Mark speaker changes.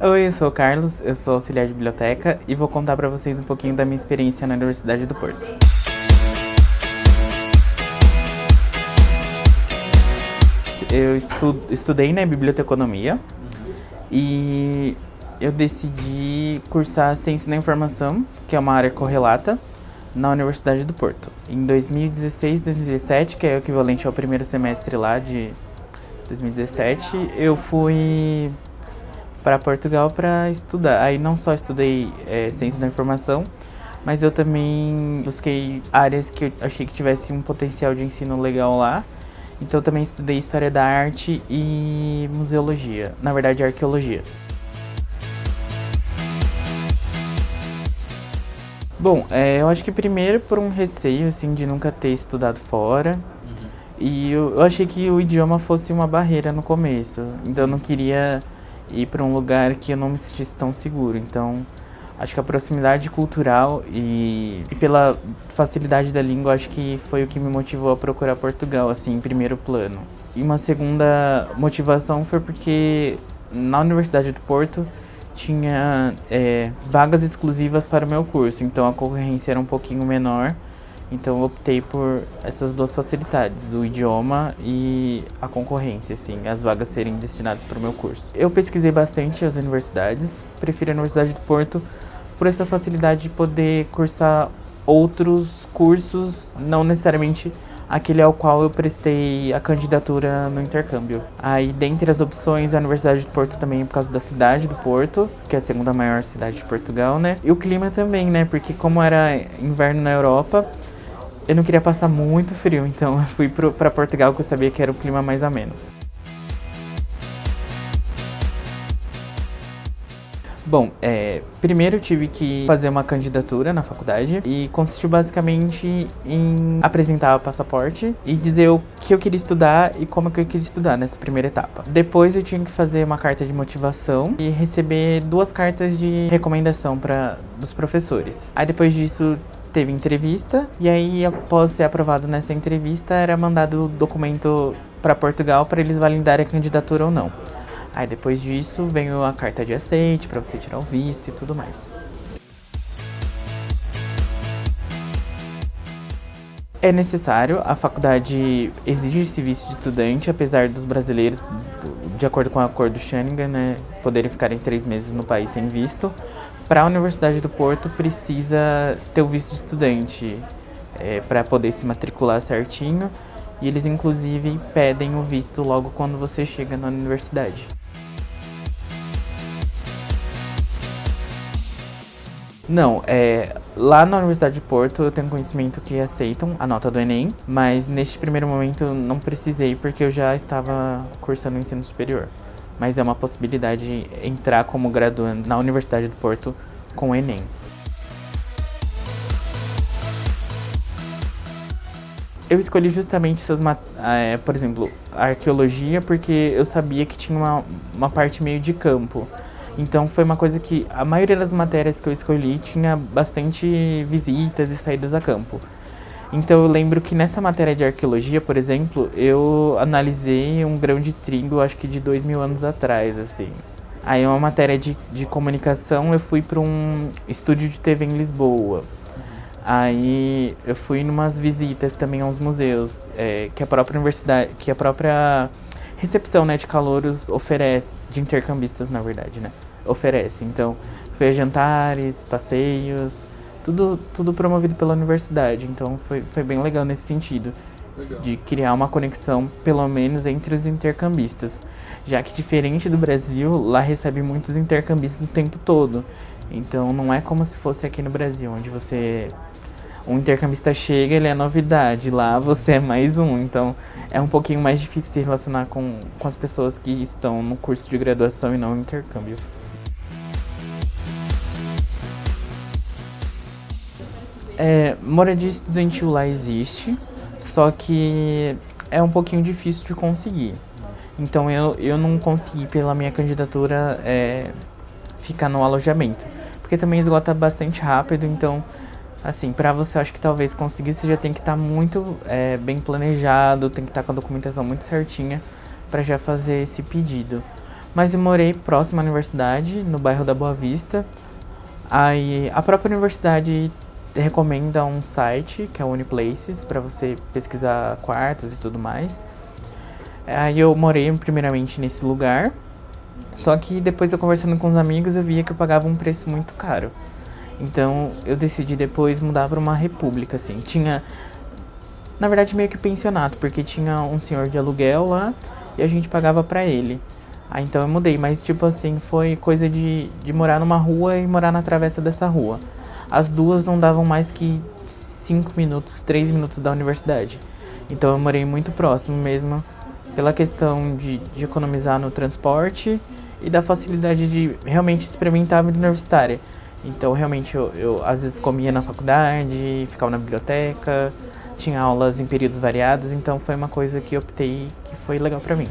Speaker 1: Oi, eu sou o Carlos, eu sou auxiliar de biblioteca e vou contar para vocês um pouquinho da minha experiência na Universidade do Porto. Eu estudei na biblioteconomia e eu decidi cursar Ciência da Informação, que é uma área correlata, na Universidade do Porto. Em 2016, 2017, que é o equivalente ao primeiro semestre lá de 2017, eu fui para Portugal para estudar. Aí não só estudei Ciência da Informação, mas eu também busquei áreas que eu achei que tivesse um potencial de ensino legal lá. Então eu também estudei História da Arte e Museologia, na verdade Arqueologia. Bom, eu acho que primeiro por um receio, assim, de nunca ter estudado fora. E eu achei que o idioma fosse uma barreira no começo. Então eu não queria ir para um lugar que eu não me sentisse tão seguro. Então acho que a proximidade cultural e pela facilidade da língua, acho que foi o que me motivou a procurar Portugal, assim, em primeiro plano. E uma segunda motivação foi porque na Universidade do Porto tinha vagas exclusivas para o meu curso, então a concorrência era um pouquinho menor. Então eu optei por essas duas facilidades, o idioma e a concorrência, assim, as vagas serem destinadas para o meu curso. Eu pesquisei bastante as universidades, prefiro a Universidade do Porto por essa facilidade de poder cursar outros cursos, não necessariamente aquele ao qual eu prestei a candidatura no intercâmbio. Aí, dentre as opções, a Universidade do Porto também por causa da cidade do Porto, que é a segunda maior cidade de Portugal, né? E o clima também, né? Porque como era inverno na Europa, eu não queria passar muito frio, então eu fui para Portugal, que eu sabia que era um clima mais ameno. Bom, primeiro eu tive que fazer uma candidatura na faculdade e consistiu basicamente em apresentar o passaporte e dizer o que eu queria estudar e como que eu queria estudar nessa primeira etapa. Depois eu tinha que fazer uma carta de motivação e receber 2 cartas de recomendação dos professores. Aí depois disso teve entrevista e aí após ser aprovado nessa entrevista era mandado o documento para Portugal para eles validarem a candidatura ou não. Aí depois disso veio a carta de aceite para você tirar o visto e tudo mais. É necessário, a faculdade exige esse visto de estudante, apesar dos brasileiros, de acordo com o acordo Schengen, né, poderem ficar em 3 meses no país sem visto. Para a Universidade do Porto precisa ter o visto de estudante para poder se matricular certinho. E eles inclusive pedem o visto logo quando você chega na universidade. Não, lá na Universidade de Porto eu tenho conhecimento que aceitam a nota do Enem, mas neste primeiro momento não precisei porque eu já estava cursando o ensino superior. Mas é uma possibilidade entrar como graduando na Universidade do Porto com o Enem. Eu escolhi justamente por exemplo, a arqueologia, porque eu sabia que tinha uma parte meio de campo. Então foi uma coisa que a maioria das matérias que eu escolhi tinha bastante visitas e saídas a campo. Então eu lembro que nessa matéria de arqueologia, por exemplo, eu analisei um grão de trigo, acho que de 2000 anos atrás, assim. Aí uma matéria de comunicação, eu fui para um estúdio de TV em Lisboa. Aí eu fui numas visitas também aos museus, que a própria universidade, que a própria recepção, né, de calouros oferece, de intercambistas na verdade, né, oferece. Então, fui a jantares, passeios, tudo promovido pela universidade. Então foi bem legal nesse sentido, de criar uma conexão, pelo menos, entre os intercambistas. Já que diferente do Brasil, lá recebe muitos intercambistas o tempo todo. Então não é como se fosse aqui no Brasil, onde um intercambista chega, ele é novidade, lá você é mais um, então é um pouquinho mais difícil se relacionar com as pessoas que estão no curso de graduação e não no intercâmbio. Moradia estudantil lá existe, só que é um pouquinho difícil de conseguir. Então eu não consegui, pela minha candidatura, ficar no alojamento, porque também esgota bastante rápido, então assim, pra você, acho que talvez conseguir, você já tem que estar muito bem planejado, tem que estar com a documentação muito certinha pra já fazer esse pedido. mas eu morei próximo à universidade, no bairro da Boa Vista. Aí a própria universidade recomenda um site, que é o Uniplaces, para você pesquisar quartos e tudo mais. Aí eu morei primeiramente nesse lugar, só que depois eu conversando com os amigos eu via que eu pagava um preço muito caro. Então eu decidi depois mudar para uma república, assim. Tinha, na verdade, meio que pensionato, porque tinha um senhor de aluguel lá e a gente pagava pra ele. Aí então eu mudei, mas tipo assim, foi coisa de morar numa rua e morar na travessa dessa rua. As duas não davam mais que 5 minutos, 3 minutos da universidade. Então eu morei muito próximo mesmo, pela questão de economizar no transporte e da facilidade de realmente experimentar a vida universitária. Então realmente eu às vezes comia na faculdade, ficava na biblioteca, tinha aulas em períodos variados, então foi uma coisa que eu optei que foi legal pra mim.